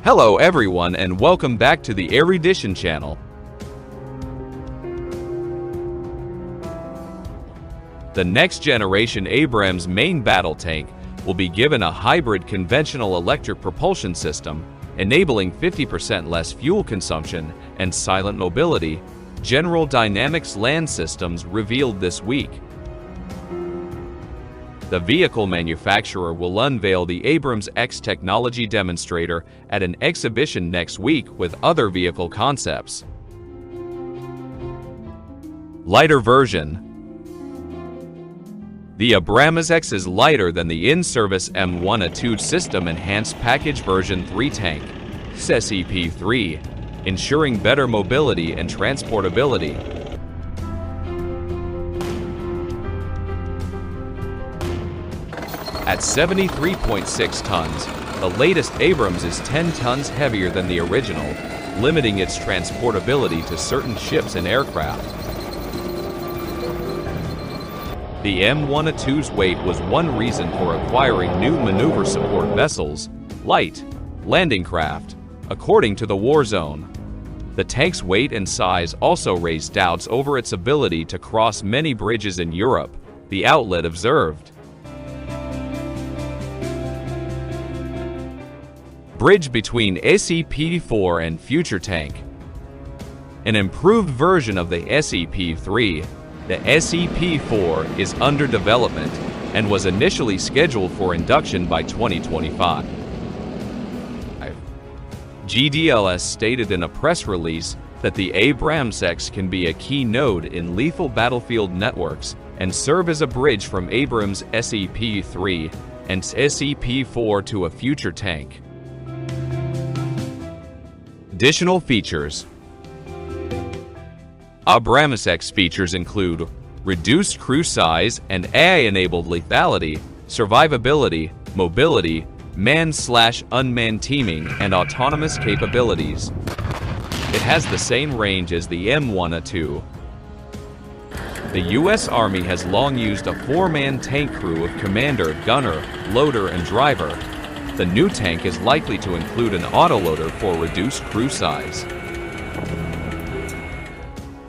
Hello everyone and welcome back to the Erudition channel. The next generation Abrams main battle tank will be given a hybrid conventional electric propulsion system, enabling 50% less fuel consumption and silent mobility, General Dynamics Land Systems revealed this week. The vehicle manufacturer will unveil the Abrams X technology demonstrator at an exhibition next week with other vehicle concepts. Lighter version. The Abrams X is lighter than the in-service M1A2 System Enhanced Package version 3 tank, SEP3, ensuring better mobility and transportability. At 73.6 tons, the latest Abrams is 10 tons heavier than the original, limiting its transportability to certain ships and aircraft. The M1A2's weight was one reason for acquiring new maneuver support vessels, light landing craft, according to the Warzone. The tank's weight and size also raised doubts over its ability to cross many bridges in Europe, the outlet observed. Bridge between SEP4 and future tank. An improved version of the SEP3, the SEP4 is under development and was initially scheduled for induction by 2025. GDLS stated in a press release that the Abrams X can be a key node in lethal battlefield networks and serve as a bridge from Abrams' SEP3 and SEP4 to a future tank. Additional features. Abrams X features include reduced crew size and AI-enabled lethality, survivability, mobility, manned/unmanned teaming, and autonomous capabilities. It has the same range as the M1A2. The U.S. Army has long used a 4-man tank crew of commander, gunner, loader, and driver. The new tank is likely to include an autoloader for reduced crew size.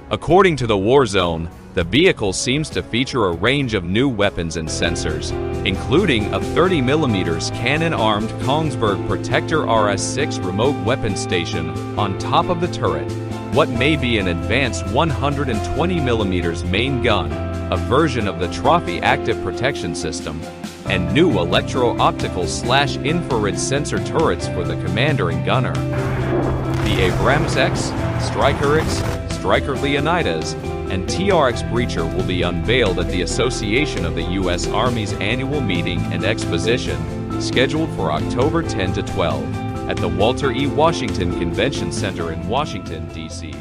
According to the Warzone, the vehicle seems to feature a range of new weapons and sensors, including a 30mm cannon-armed Kongsberg Protector RS-6 remote weapon station on top of the turret, what may be an advanced 120mm main gun, a version of the Trophy Active Protection System, and new electro-optical/infrared sensor turrets for the commander and gunner. The Abrams X, Stryker X, Stryker Leonidas, and TRX Breacher will be unveiled at the Association of the U.S. Army's annual meeting and exposition, scheduled for October 10 to 12, at the Walter E. Washington Convention Center in Washington, D.C.